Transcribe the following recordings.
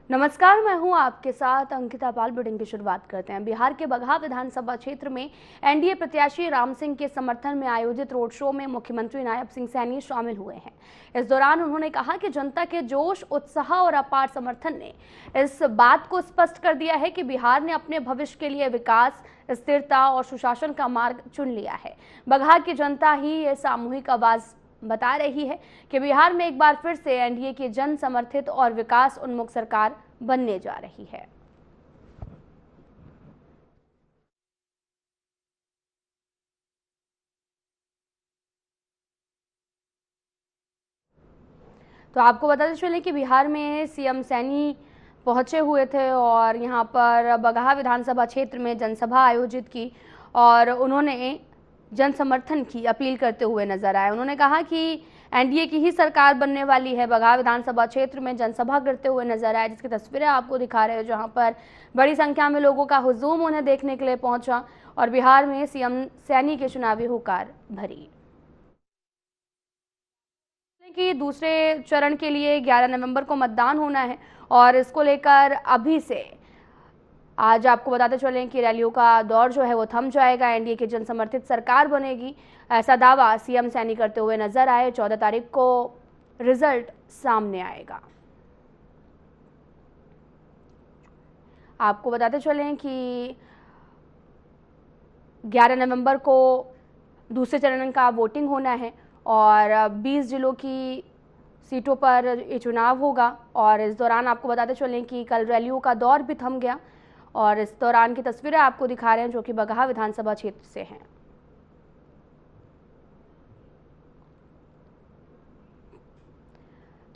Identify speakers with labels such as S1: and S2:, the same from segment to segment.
S1: नमस्कार, मैं हूं आपके साथ अंकिता पाल। बुलेटिन की शुरुआत करते हैं। बिहार के बगहा विधानसभा क्षेत्र में एनडीए प्रत्याशी राम सिंह के समर्थन में आयोजित रोड शो में मुख्यमंत्री नायब सिंह सैनी शामिल हुए हैं। इस दौरान उन्होंने कहा कि जनता के जोश, उत्साह और अपार समर्थन ने इस बात को स्पष्ट कर दिया है कि बिहार ने अपने भविष्य के लिए विकास, स्थिरता और सुशासन का मार्ग चुन लिया है। बगहा की जनता ही ये सामूहिक आवाज बता रही है कि बिहार में एक बार फिर से एनडीए की जन समर्थित और विकास उन्मुख सरकार बनने जा रही है। तो आपको बताते चले कि बिहार में सीएम सैनी पहुंचे हुए थे और यहां पर बगहा विधानसभा क्षेत्र में जनसभा आयोजित की और उन्होंने जन समर्थन की अपील करते हुए नजर आए। उन्होंने कहा कि एनडीए की ही सरकार बनने वाली है। बगहा विधानसभा क्षेत्र में जनसभा करते हुए नजर आए, जिसकी तस्वीरें आपको दिखा रहे हैं, जहां पर बड़ी संख्या में लोगों का हुजूम उन्हें देखने के लिए पहुंचा और बिहार में सीएम सैनी के चुनावी हुंकार भरी। कि दूसरे चरण के लिए 11 नवंबर को मतदान होना है और इसको लेकर अभी से आज आपको बताते चलें कि रैलियों का दौर जो है वो थम जाएगा। एनडीए की जन समर्थित सरकार बनेगी, ऐसा दावा सीएम सैनी करते हुए नजर आए। 14 तारीख को रिजल्ट सामने आएगा। आपको बताते चलें कि 11 नवंबर को दूसरे चरण का वोटिंग होना है और 20 जिलों की सीटों पर ये चुनाव होगा। और इस दौरान आपको बताते चलें कि कल रैलियों का दौर भी थम गया और इस दौरान की तस्वीरें आपको दिखा रहे हैं, जो कि बगहा विधानसभा क्षेत्र से हैं।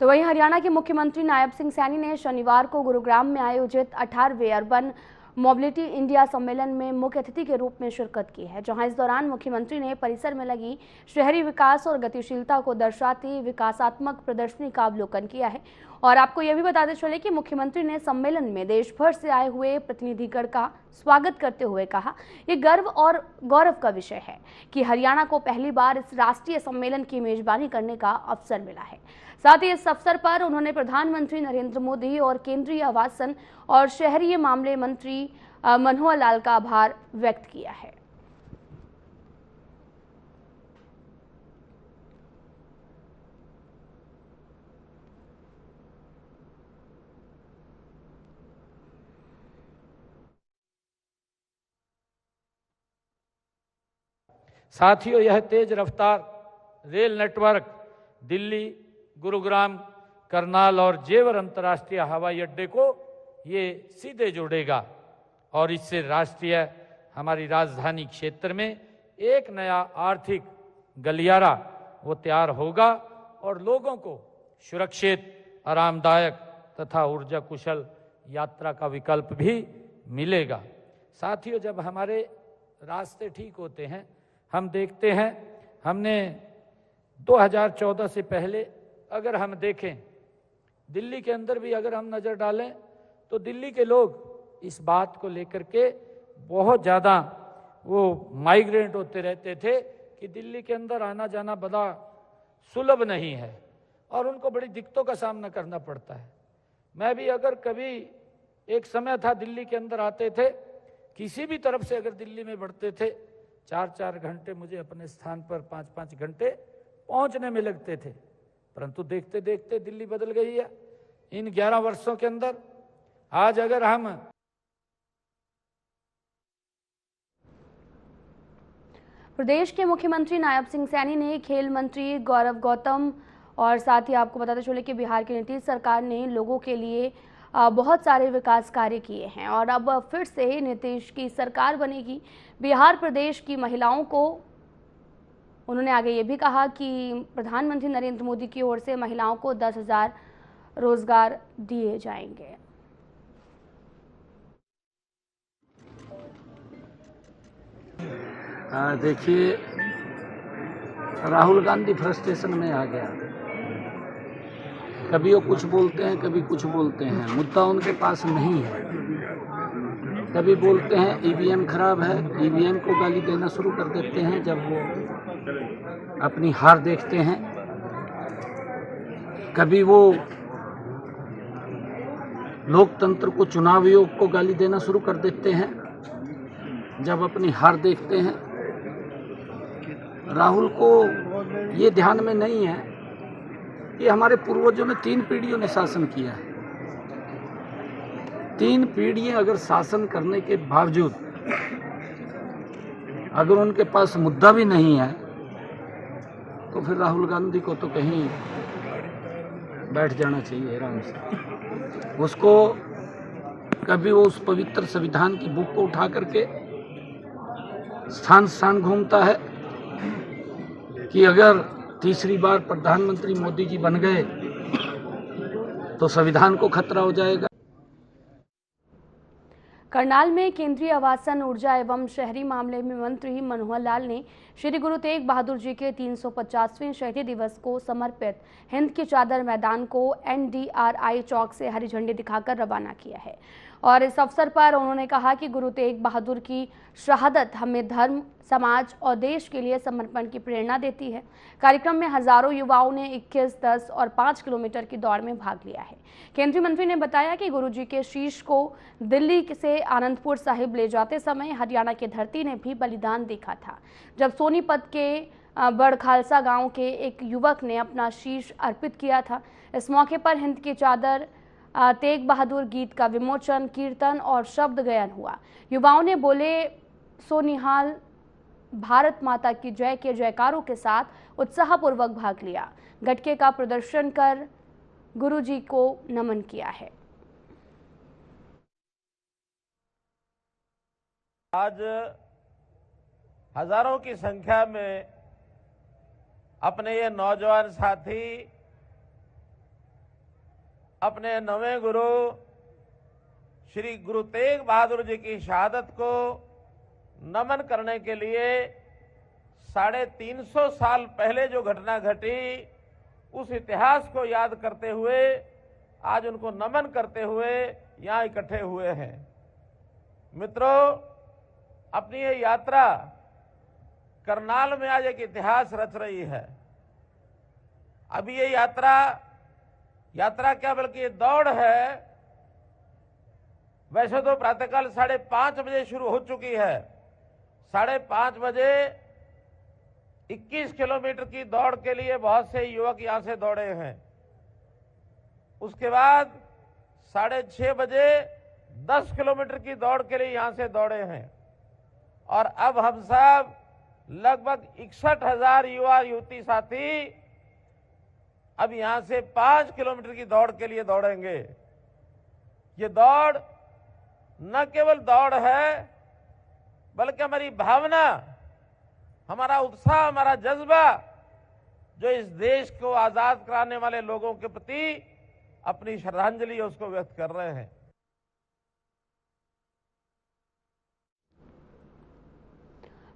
S1: तो वहीं हरियाणा के मुख्यमंत्री नायब सिंह सैनी ने शनिवार को गुरुग्राम में आयोजित 18वें अर्बन मोबिलिटी इंडिया सम्मेलन में मुख्य अतिथि के रूप में शिरकत की है, जहां इस दौरान मुख्यमंत्री ने परिसर में लगी शहरी विकास और गतिशीलता को दर्शाती विकासात्मक प्रदर्शनी का अवलोकन किया है। और आपको यह भी बताते चले कि मुख्यमंत्री ने सम्मेलन में देश भर से आए हुए प्रतिनिधिगण का स्वागत करते हुए कहा, यह गर्व और गौरव का विषय है कि हरियाणा को पहली बार इस राष्ट्रीय सम्मेलन की मेजबानी करने का अवसर मिला है। साथ ही इस अवसर पर उन्होंने प्रधानमंत्री नरेंद्र मोदी और केंद्रीय आवासन और शहरी मामले मंत्री मनोहर लाल का आभार व्यक्त किया है।
S2: साथियों, यह तेज रफ्तार रेल नेटवर्क दिल्ली, गुरुग्राम, करनाल और जेवर अंतर्राष्ट्रीय हवाई अड्डे को ये सीधे जोड़ेगा और इससे राष्ट्रीय हमारी राजधानी क्षेत्र में एक नया आर्थिक गलियारा वो तैयार होगा और लोगों को सुरक्षित, आरामदायक तथा ऊर्जा कुशल यात्रा का विकल्प भी मिलेगा। साथियों, जब हमारे रास्ते ठीक होते हैं, हम देखते हैं, हमने 2014 से पहले अगर हम देखें, दिल्ली के अंदर भी अगर हम नज़र डालें तो दिल्ली के लोग इस बात को लेकर के बहुत ज़्यादा वो माइग्रेट होते रहते थे कि दिल्ली के अंदर आना जाना बड़ा सुलभ नहीं है और उनको बड़ी दिक्कतों का सामना करना पड़ता है। मैं भी अगर कभी, एक समय था दिल्ली के अंदर आते थे, किसी भी तरफ से अगर दिल्ली में बढ़ते थे, 4-4 घंटे मुझे अपने स्थान पर 5-5 घंटे पहुंचने में लगते थे। परंतु देखते देखते दिल्ली बदल गई है इन 11 वर्षों के अंदर। आज अगर हम
S1: प्रदेश के मुख्यमंत्री नायब सिंह सैनी ने खेल मंत्री गौरव गौतम और साथ ही आपको बताते चले कि बिहार की नीतीश सरकार ने लोगों के लिए बहुत सारे विकास कार्य किए हैं और अब फिर से नीतीश की सरकार बनेगी। बिहार प्रदेश की महिलाओं को उन्होंने आगे ये भी कहा कि प्रधानमंत्री नरेंद्र मोदी की ओर से महिलाओं को 10,000 रोजगार दिए जाएंगे।
S3: देखिए, राहुल गांधी फ्रस्ट्रेशन में आ गया। कभी वो कुछ बोलते हैं, कभी कुछ बोलते हैं, मुद्दा उनके पास नहीं है। कभी बोलते हैं ईवीएम खराब है, ईवीएम को गाली देना शुरू कर देते हैं जब वो अपनी हार देखते हैं। कभी वो लोकतंत्र को, चुनाव आयोग को गाली देना शुरू कर देते हैं जब अपनी हार देखते हैं। राहुल को ये ध्यान में नहीं है कि हमारे पूर्वजों ने 3 पीढ़ियों ने शासन किया है। 3 पीढ़ियां अगर शासन करने के बावजूद अगर उनके पास मुद्दा भी नहीं है तो फिर राहुल गांधी को तो कहीं बैठ जाना चाहिए आराम से। उसको कभी वो उस पवित्र संविधान की बुक को उठा करके स्थान स्थान घूमता है कि अगर तीसरी बार प्रधानमंत्री मोदी जी बन गए तो संविधान को खतरा हो जाएगा।
S1: करनाल में केंद्रीय आवासन, ऊर्जा एवं शहरी मामले में मंत्री मनोहर लाल ने श्री गुरु तेग बहादुर जी के 350वें शहीदी दिवस को समर्पित हिंद की चादर मैदान को NDRI चौक से हरी झंडी दिखाकर रवाना किया है। और इस अवसर पर उन्होंने कहा कि गुरु तेग बहादुर की शहादत हमें धर्म, समाज और देश के लिए समर्पण की प्रेरणा देती है। कार्यक्रम में हजारों युवाओं ने 21, 10 और 5 किलोमीटर की दौड़ में भाग लिया है। केंद्रीय मंत्री ने बताया कि गुरु जी के शीश को दिल्ली से आनंदपुर साहिब ले जाते समय हरियाणा की धरती ने भी बलिदान देखा था, जब सोनीपत के बड़ खालसा गांव के एक युवक ने अपना शीश अर्पित किया था। इस मौके पर हिंद की चादर तेग बहादुर गीत का विमोचन, कीर्तन और शब्द गायन हुआ। युवाओं ने बोले सो निहाल भारत माता की जय के जयकारों के साथ उत्साहपूर्वक भाग लिया। गटके का प्रदर्शन कर गुरु जी को नमन किया है।
S4: आज हजारों की संख्या में अपने ये नौजवान साथी अपने नवे गुरु श्री गुरु तेग बहादुर जी की शहादत को नमन करने के लिए 350 साल पहले जो घटना घटी उस इतिहास को याद करते हुए आज उनको नमन करते हुए यहाँ इकट्ठे हुए हैं। मित्रों, अपनी ये यात्रा करनाल में आज एक इतिहास रच रही है। अभी ये यात्रा क्या बल्कि ये दौड़ है। वैसे तो प्रातःकाल 5:30 बजे शुरू हो चुकी है। 5:30 बजे 21 किलोमीटर की दौड़ के लिए बहुत से युवक यहां से दौड़े हैं। उसके बाद 6:30 बजे 10 किलोमीटर की दौड़ के लिए यहां से दौड़े हैं। और अब हम सब लगभग 61,000 युवा युवती साथी अब यहां से 5 किलोमीटर की दौड़ के लिए दौड़ेंगे। ये दौड़ न केवल दौड़ है बल्कि हमारी भावना, हमारा उत्साह, हमारा जज्बा जो इस देश को आजाद कराने वाले लोगों के प्रति अपनी श्रद्धांजलि उसको व्यक्त कर रहे हैं।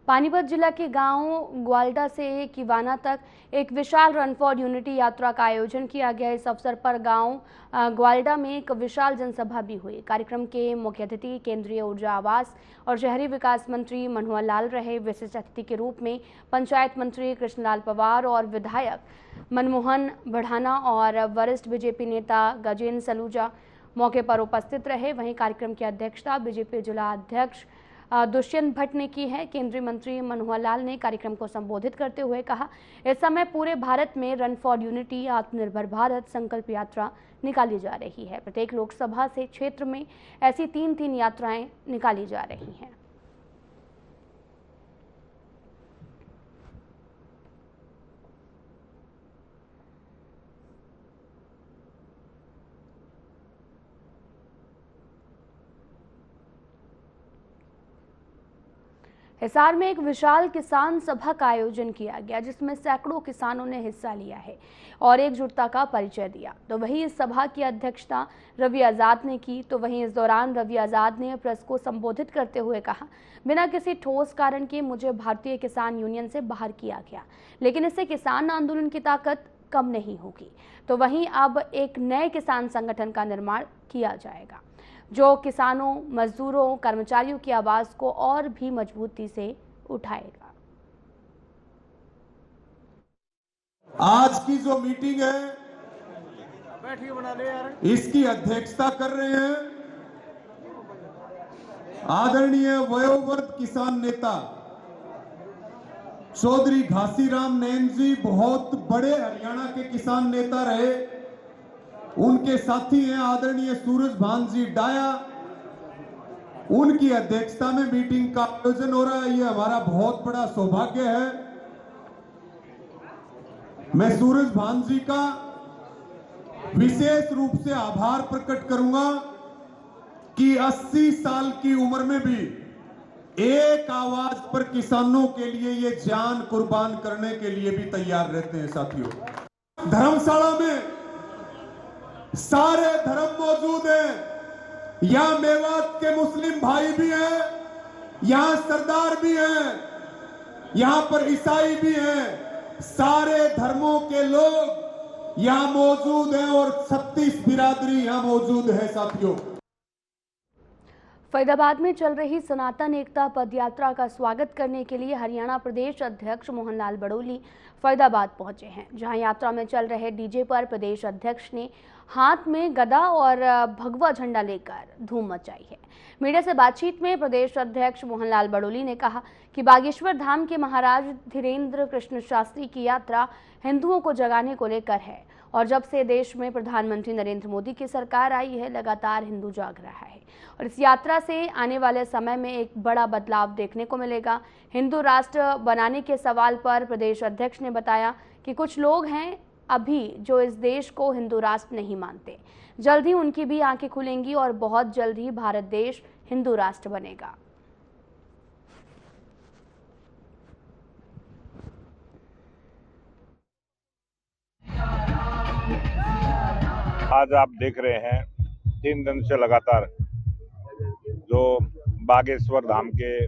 S1: पानीपत जिला के गांव ग्वाल्डा से किवाना तक एक विशाल रन फॉर यूनिटी यात्रा का आयोजन किया गया। इस अवसर पर गांव ग्वाल्डा में एक विशाल जनसभा भी हुई। कार्यक्रम के मुख्य अतिथि केंद्रीय ऊर्जा, आवास और शहरी विकास मंत्री मनोहर लाल रहे। विशिष्ट अतिथि के रूप में पंचायत मंत्री कृष्णलाल पवार और विधायक मनमोहन बढ़ाना और वरिष्ठ बीजेपी नेता गजेंद्र सलूजा मौके पर उपस्थित रहे। वहीं कार्यक्रम की अध्यक्षता बीजेपी जिला अध्यक्ष दुष्यंत भट्ट ने की है। केंद्रीय मंत्री मनोहर लाल ने कार्यक्रम को संबोधित करते हुए कहा, इस समय पूरे भारत में रन फॉर यूनिटी आत्मनिर्भर भारत संकल्प यात्रा निकाली जा रही है। प्रत्येक लोकसभा से क्षेत्र में ऐसी 3-3 यात्राएं निकाली जा रही हैं। हिसार में एक विशाल किसान सभा का आयोजन किया गया, जिसमें सैकड़ों किसानों ने हिस्सा लिया है और एकजुटता का परिचय दिया। तो वहीं इस सभा की अध्यक्षता रवि आजाद ने की। तो वहीं इस दौरान रवि आजाद ने प्रेस को संबोधित करते हुए कहा, बिना किसी ठोस कारण के मुझे भारतीय किसान यूनियन से बाहर किया गया, लेकिन इससे किसान आंदोलन की ताकत कम नहीं होगी। तो वहीं अब एक नए किसान संगठन का निर्माण किया जाएगा, जो किसानों, मजदूरों, कर्मचारियों की आवाज को और भी मजबूती से उठाएगा।
S5: आज की जो मीटिंग है इसकी अध्यक्षता कर रहे हैं आदरणीय वयोवृद्ध किसान नेता चौधरी घासीराम नैन जी। बहुत बड़े हरियाणा के किसान नेता रहे। उनके साथी हैं आदरणीय सूरज भान जी डाया। उनकी अध्यक्षता में मीटिंग का आयोजन हो रहा है। यह हमारा बहुत बड़ा सौभाग्य है। मैं सूरज भान जी का विशेष रूप से आभार प्रकट करूंगा कि 80 साल की उम्र में भी एक आवाज पर किसानों के लिए ये जान कुर्बान करने के लिए भी तैयार रहते हैं। साथियों, धर्मशाला में सारे धर्म मौजूद हैं। यहां मेवात के मुस्लिम भाई भी हैं, यहां सरदार भी हैं, यहां पर ईसाई भी हैं। सारे धर्मों के लोग यहां मौजूद हैं और 36 बिरादरी यहां मौजूद है। साथियों,
S1: फरीदाबाद में चल रही सनातन एकता पदयात्रा का स्वागत करने के लिए हरियाणा प्रदेश अध्यक्ष मोहनलाल बड़ोली फरीदाबाद पहुंचे हैं, जहां यात्रा में चल रहे डीजे पर प्रदेश अध्यक्ष ने हाथ में गदा और भगवा झंडा लेकर धूम मचाई है। मीडिया से बातचीत में प्रदेश अध्यक्ष मोहनलाल बड़ोली ने कहा कि बागेश्वर धाम के महाराज धीरेन्द्र कृष्ण शास्त्री की यात्रा हिंदुओं को जगाने को लेकर है और जब से देश में प्रधानमंत्री नरेंद्र मोदी की सरकार आई है, लगातार हिंदू जाग रहा है और इस यात्रा से आने वाले समय में एक बड़ा बदलाव देखने को मिलेगा। हिंदू राष्ट्र बनाने के सवाल पर प्रदेश अध्यक्ष ने बताया कि कुछ लोग हैं अभी जो इस देश को हिंदू राष्ट्र नहीं मानते। जल्द ही उनकी भी आंखें खुलेंगी और बहुत जल्द ही भारत देश हिंदू राष्ट्र बनेगा।
S6: आज आप देख रहे हैं 3 दिन से लगातार जो बागेश्वर धाम के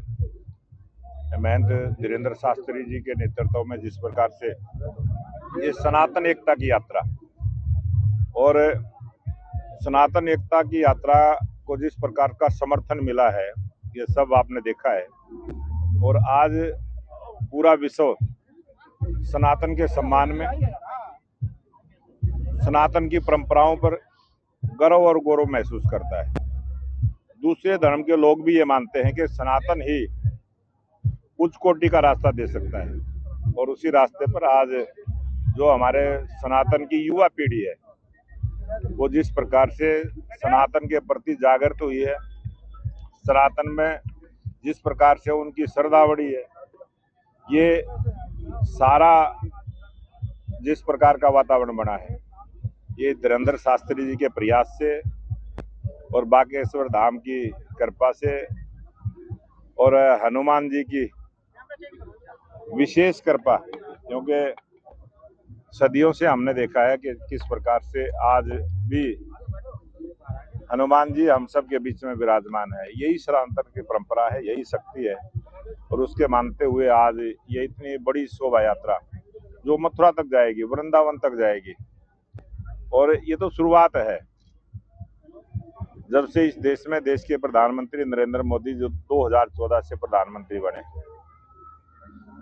S6: महंत धीरेन्द्र शास्त्री जी के नेतृत्व में जिस प्रकार से ये सनातन एकता की यात्रा और सनातन एकता की यात्रा को जिस प्रकार का समर्थन मिला है, ये सब आपने देखा है। और आज पूरा विश्व सनातन के सम्मान में, सनातन की परंपराओं पर गर्व और गौरव महसूस करता है। दूसरे धर्म के लोग भी ये मानते हैं कि सनातन ही उच्च कोटि का रास्ता दे सकता है और उसी रास्ते पर आज जो हमारे सनातन की युवा पीढ़ी है वो जिस प्रकार से सनातन के प्रति जागृत हुई है, सनातन में जिस प्रकार से उनकी श्रद्धा बढ़ी है, ये सारा जिस प्रकार का वातावरण बना है, ये धीरेन्द्र शास्त्री जी के प्रयास से और बागेश्वर धाम की कृपा से और हनुमान जी की विशेष कृपा, क्योंकि सदियों से हमने देखा है कि किस प्रकार से आज भी हनुमान जी हम सब के बीच में विराजमान है। यही सनातन की परंपरा है, यही शक्ति है और उसके मानते हुए आज ये इतनी बड़ी शोभा यात्रा जो मथुरा तक जाएगी, वृंदावन तक जाएगी। और ये तो शुरुआत है। जब से इस देश में देश के प्रधानमंत्री नरेंद्र मोदी जो 2014 से प्रधानमंत्री बने,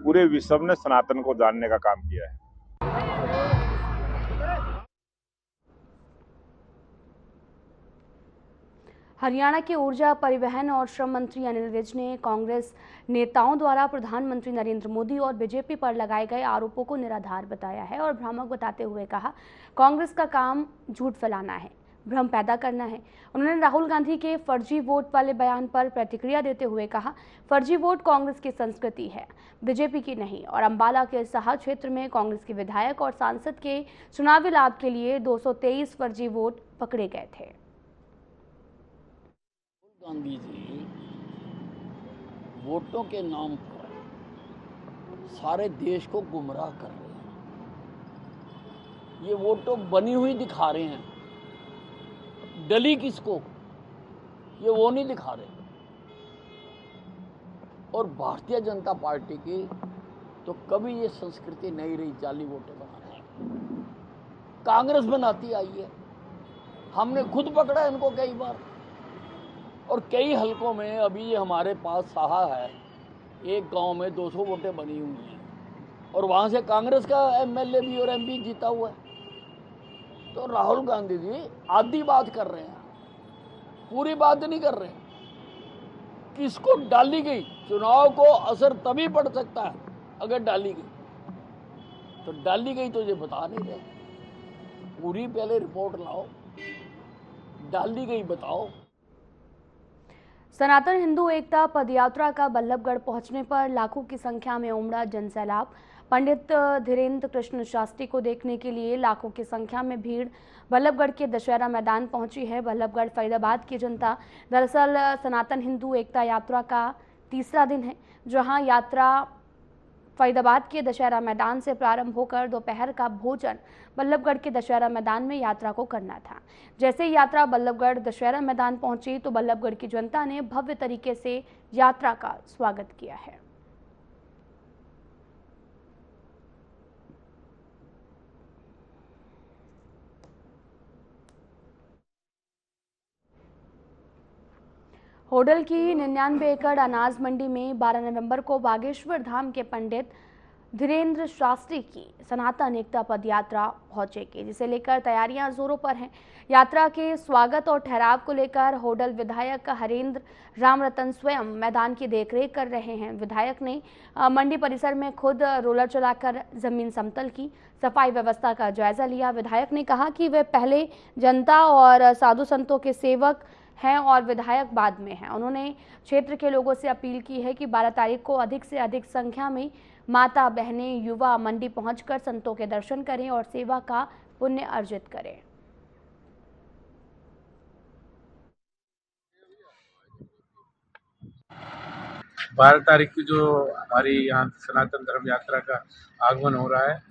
S6: पूरे विश्व ने सनातन को जानने का काम किया है।
S1: हरियाणा के ऊर्जा, परिवहन और श्रम मंत्री अनिल विज ने कांग्रेस नेताओं द्वारा प्रधानमंत्री नरेंद्र मोदी और बीजेपी पर लगाए गए आरोपों को निराधार बताया है और भ्रामक बताते हुए कहा, कांग्रेस का काम झूठ फैलाना है, भ्रम पैदा करना है। उन्होंने राहुल गांधी के फर्जी वोट वाले बयान पर प्रतिक्रिया देते हुए कहा, फर्जी वोट कांग्रेस की संस्कृति है, बीजेपी की नहीं। और अंबाला के साहा क्षेत्र में कांग्रेस के विधायक और सांसद के चुनावी लाभ के लिए 223 फर्जी वोट पकड़े गए थे।
S7: गांधी जी वोटों के नाम पर सारे देश को गुमराह कर रहे हैं। ये वोटों बनी हुई दिखा रहे हैं, डली किसको ये वो नहीं दिखा रहे। और भारतीय जनता पार्टी की तो कभी ये संस्कृति नहीं रही जाली वोटें बनाने की। कांग्रेस बनाती आई है, हमने खुद पकड़ा इनको कई बार और कई हलकों में। अभी ये हमारे पास साहा है, एक गांव में 200 वोटें बनी हुई हैं और वहां से कांग्रेस का एमएलए भी और एमपी जीता हुआ है। तो राहुल गांधी जी आधी बात कर रहे हैं, पूरी बात नहीं कर रहे हैं। किसको डाली गई, चुनाव को असर तभी पड़ सकता है अगर डाली गई, तो डाली गई तो ये बता नहीं रहे। पूरी पहले रिपोर्ट लाओ, डाली गई बताओ।
S1: सनातन हिंदू एकता पदयात्रा का बल्लभगढ़ पहुंचने पर लाखों की संख्या में उमड़ा जनसैलाब। पंडित धीरेन्द्र कृष्ण शास्त्री को देखने के लिए लाखों की संख्या में भीड़ बल्लभगढ़ के दशहरा मैदान पहुंची है। बल्लभगढ़ फरीदाबाद की जनता दरअसल सनातन हिंदू एकता यात्रा का तीसरा दिन है, जहां यात्रा फरीदाबाद के दशहरा मैदान से प्रारंभ होकर दोपहर का भोजन बल्लभगढ़ के दशहरा मैदान में यात्रा को करना था। जैसे ही यात्रा बल्लभगढ़ दशहरा मैदान पहुंची तो बल्लभगढ़ की जनता ने भव्य तरीके से यात्रा का स्वागत किया है। होडल की 99 एकड़ अनाज मंडी में 12 नवंबर को बागेश्वर धाम के पंडित धीरेन्द्र शास्त्री की सनातन एकता पद यात्रा पहुंचेगी, जिसे लेकर तैयारियां जोरों पर हैं। यात्रा के स्वागत और ठहराव को लेकर होडल विधायक हरेंद्र रामरतन स्वयं मैदान की देखरेख कर रहे हैं। विधायक ने मंडी परिसर में खुद रोलर चलाकर जमीन समतल की, सफाई व्यवस्था का जायजा लिया। विधायक ने कहा कि वे पहले जनता और साधु संतों के सेवक हैं और विधायक बाद में हैं। उन्होंने क्षेत्र के लोगों से अपील की है कि 12 तारीख को अधिक से अधिक संख्या में माता बहनें युवा मंडी पहुंचकर संतों के दर्शन करें और सेवा का पुण्य अर्जित करें।
S8: बारह तारीख की जो हमारी यहाँ सनातन धर्म यात्रा का आगमन हो रहा है,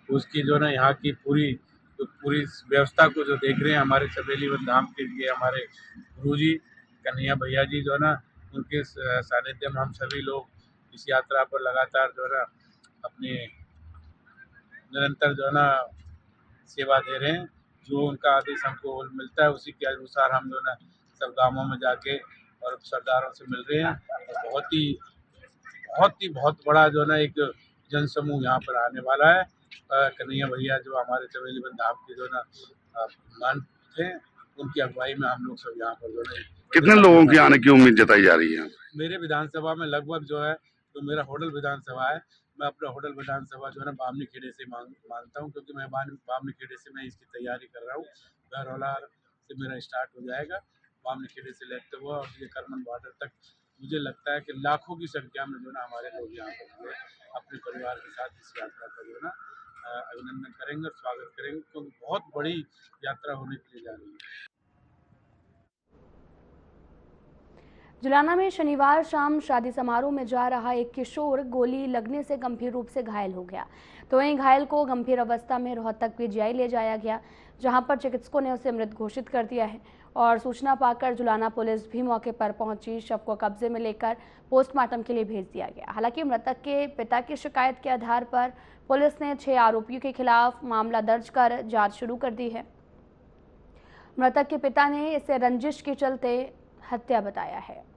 S8: उसकी जो ना यहाँ की पूरी व्यवस्था को जो देख रहे हैं हमारे चमेलीवन धाम के लिए हमारे गुरुजी कन्हैया भैया जी जो है ना, उनके सानिध्य में हम सभी लोग इस यात्रा पर लगातार जो है ना अपने निरंतर जो है ना सेवा दे रहे हैं। जो उनका आदेश हमको मिलता है उसी के अनुसार हम जो है ना सब गाँवों में जाके और सरदारों से मिल रहे हैं। बहुत बड़ा जो है ना एक जनसमूह यहाँ पर आने वाला है। कन्हैया भैया जो हमारे चमेलीवन धाम के जो है ना मान थे, उनकी अगुवाई में हम लोग सब यहाँ पर जो है।
S9: कितने लोगों की आने की उम्मीद जताई जा रही है?
S8: मेरे विधानसभा में लगभग जो है, तो मेरा होडल विधानसभा है, मैं अपना होडल विधानसभा जो है ना बामनी खेड़े से मानता हूँ, क्योंकि मैं बामनी खेड़े से मैं इसकी तैयारी कर रहा हूँ। बहरौला से मेरा स्टार्ट हो जाएगा, बामनी खेड़े से लेते हुआ और ये करमन बॉर्डर तक। मुझे लगता है कि लाखों की संख्या में जो है ना हमारे लोग यहाँ पर अपने परिवार के साथ इस यात्रा का जो है ना अभिनंदन करेंगे और स्वागत करेंगे, क्योंकि बहुत बड़ी यात्रा होने के लिए जा रही है।
S1: जुलाना में शनिवार शाम शादी समारोह में जा रहा एक किशोर गोली लगने से गंभीर रूप से घायल हो गया, तो वहीं घायल को गंभीर अवस्था में रोहतक पीजीआई ले जाया गया, जहां पर चिकित्सकों ने उसे मृत घोषित कर दिया है। और सूचना पाकर जुलाना पुलिस भी मौके पर पहुंची, शव को कब्जे में लेकर पोस्टमार्टम के लिए भेज दिया गया। हालांकि मृतक के पिता की शिकायत के आधार पर पुलिस ने 6 आरोपियों के खिलाफ मामला दर्ज कर जांच शुरू कर दी है। मृतक के पिता ने इसे रंजिश के चलते हत्या बताया है।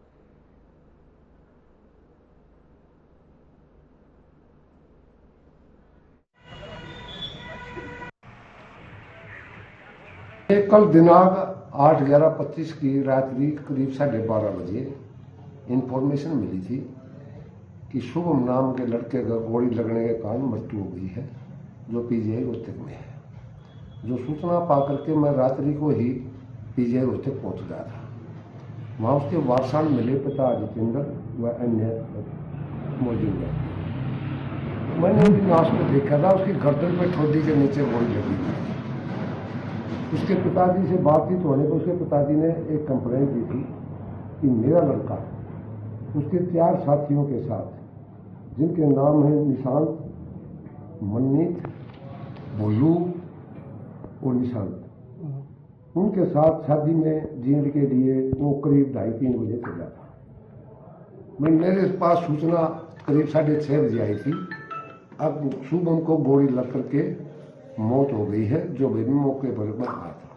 S10: कल दिनांक 8/11/25 की रात्रि करीब 12:30 बजे इंफॉर्मेशन मिली थी कि शुभम नाम के लड़के का गोली लगने के कारण मृत्यु हो गई है, जो पीजीआई रोहतक में है। जो सूचना पा करके मैं रात्रि को ही पीजीआई रोहतक पहुंच गया था। वहाँ उसके वारसान मिले, पिता जितेंद्र व अन्य मौजूद है। मैंने उनकी लाश को देखा था, उसकी गर्दन पर ठोडी के नीचे गोली लगी थी। उसके पिताजी से बातचीत होने पर उसके पिताजी ने एक कंप्लेंट दी थी कि मेरा लड़का उसके 4 साथियों के साथ, जिनके नाम हैं निशांत, मन्नीत, भोलू और निशांत, उनके साथ शादी में जीने के लिए वो करीब 2:30-3 बजे चला था। मेरे पास सूचना करीब 6:30 बजे आई थी। अब शुभम को गोली लग करके मौत हो गई है, जो भी मौके पर मैं आया था।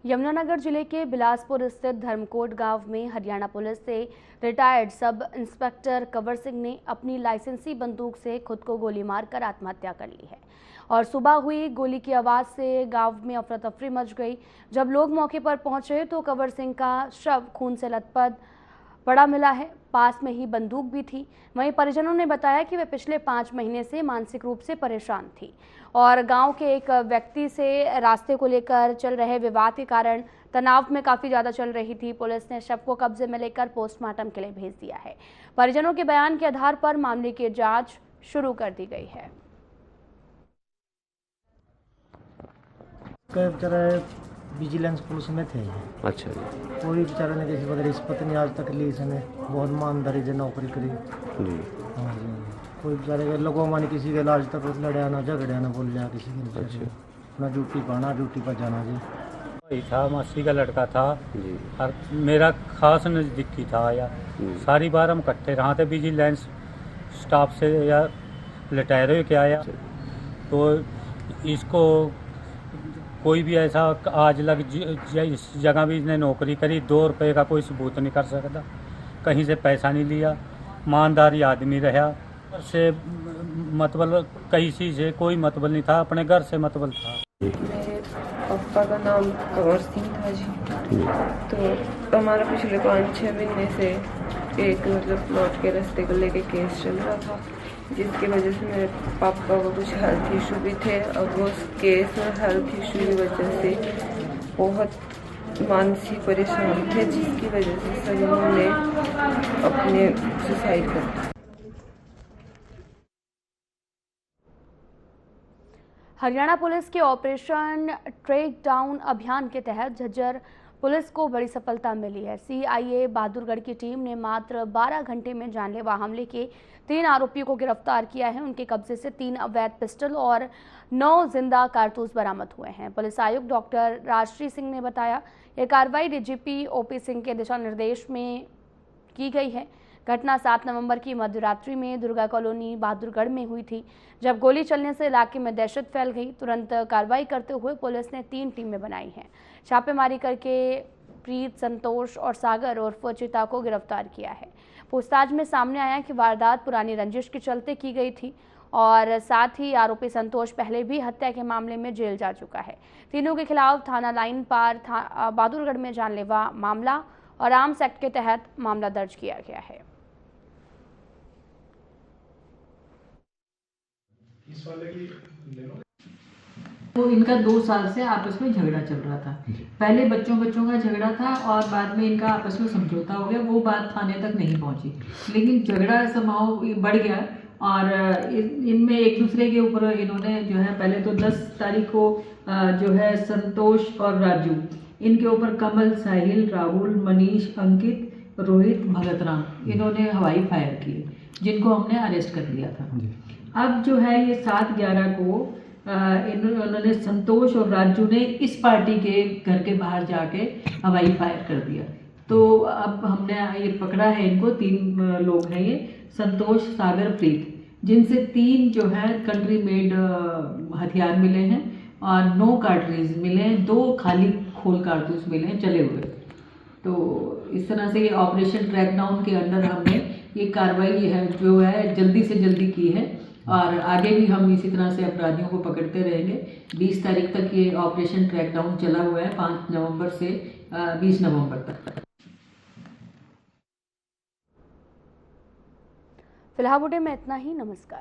S1: यमुनानगर जिले के बिलासपुर स्थित धर्मकोट गांव में हरियाणा पुलिस से retired sub inspector Kanwar Singh ने अपनी लाइसेंसी बंदूक से खुद को गोली मारकर आत्महत्या कर ली है और सुबह हुई गोली की आवाज से गांव में अफरा तफरी मच गई। जब लोग मौके पर पहुंचे तो कंवर सिंह का शव खून से लथपथ पड़ा मिला है। पास में ही बंदूक भी थी। वहीं परिजनों ने बताया कि वे पिछले 5 महीने से मानसिक रूप से परेशान थी और गांव के एक व्यक्ति से रास्ते को लेकर चल रहे विवाद के कारण तनाव में काफी ज्यादा चल रही थी। पुलिस ने शव को कब्जे में लेकर पोस्टमार्टम के लिए भेज दिया है। परिजनों के बयान के आधार पर मामले की जांच शुरू कर दी गई है।
S11: विजिलेंस पुलिस में थे।
S12: अच्छा जी।
S11: कोई बेचारे ने किसी वगैरह रिश्वत नहीं आज तक ली, इसने बहुत ईमानदारी से नौकरी करी
S12: जी।
S11: हाँ जी। कोई बेचारे के लोगों माने किसी के आज तक लड़ा ना झगड़ा ना बोल जा किसी के।
S12: अच्छा।
S11: अपना ड्यूटी पाना ड्यूटी पर जाना जी।
S13: वही था, मासी का लड़का था
S12: जी।
S13: और मेरा खास नज़दीकी था या सारी बार हम इकट्ठे रहा थे विजिलेंस स्टाफ से या रिटायर हो के आया। तो इसको कोई भी ऐसा आज लग इस जगह भी इसने नौकरी करी, 2 रुपये का कोई सबूत नहीं कर सकता, कहीं से पैसा नहीं लिया, ईमानदारी आदमी रहा से मतलब किसी से कोई मतलब नहीं था, अपने घर से मतलब था।
S14: मेरे पापा का नाम कंवर सिंह था जी। तो हमारा पिछले 5-6 महीने से एक मतलब प्लॉट के रास्ते को लेके केस चल रहा था, जिसकी वजह से मेरे पापा को कुछ हेल्थ इशू भी थे और वो केस और हेल्थ इशू की वजह से बहुत मानसिक परेशान थे, जिसकी वजह से सभी ने अपने सुसाइड कर दिया।
S1: हरियाणा पुलिस के ऑपरेशन ट्रैक डाउन अभियान के तहत झज्जर पुलिस को बड़ी सफलता मिली है। सीआईए बहादुरगढ़ की टीम ने मात्र 12 घंटे में जानलेवा हमले के 3 आरोपियों को गिरफ्तार किया है। उनके कब्जे से 3 अवैध पिस्टल और 9 जिंदा कारतूस बरामद हुए हैं। पुलिस आयुक्त डॉक्टर राजश्री सिंह ने बताया, यह कार्रवाई डीजीपी ओपी सिंह के दिशा निर्देश में की गई है। घटना 7 नवंबर की मध्यरात्रि में दुर्गा कॉलोनी बहादुरगढ़ में हुई थी, जब गोली चलने से इलाके में दहशत फैल गई। तुरंत कार्रवाई करते हुए पुलिस ने 3 टीमें बनाई हैं। छापेमारी करके प्रीत, संतोष और सागर उर्फ चिता को गिरफ्तार किया है। पूछताछ में सामने आया कि वारदात पुरानी रंजिश के चलते की गई थी और साथ ही आरोपी संतोष पहले भी हत्या के मामले में जेल जा चुका है। तीनों के खिलाफ थाना लाइन पार बहादुरगढ़ में जानलेवा मामला और आर्म्स एक्ट के तहत मामला दर्ज किया गया है।
S15: वो इनका 2 साल से आपस में झगड़ा चल रहा था। पहले बच्चों का झगड़ा था और बाद में इनका आपस में समझौता हो गया। वो बात थाने तक नहीं पहुंची, लेकिन झगड़ा समाव बढ़ गया और इनमें एक दूसरे के ऊपर इन्होंने जो है पहले तो 10 तारीख को जो है संतोष और राजू, इनके ऊपर कमल, साहिल, राहुल, मनीष, अंकित, रोहित, भगत राम, इन्होंने हवाई फायर किए, जिनको हमने अरेस्ट कर लिया था। अब जो है ये 7/11 को इन्होंने संतोष और राजू ने इस पार्टी के घर के बाहर जाके हवाई फायर कर दिया। तो अब हमने ये पकड़ा है इनको। 3 लोग हैं ये, संतोष, सागर, प्रीत, जिनसे 3 जो है कंट्री मेड हथियार मिले हैं और 9 कार्ट्रिज मिले हैं, 2 खाली खोल कारतूस मिले हैं चले हुए। तो इस तरह से ये ऑपरेशन ट्रैक डाउन के अंडर हमने ये कार्रवाई है जो है जल्दी से जल्दी की है और आगे भी हम इसी तरह से अपराधियों को पकड़ते रहेंगे। 20 तारीख तक ये ऑपरेशन ट्रैक डाउन चला हुआ है, 5 नवंबर से 20 नवंबर तक।
S1: फिलहाल बुलेटिन में इतना ही। नमस्कार।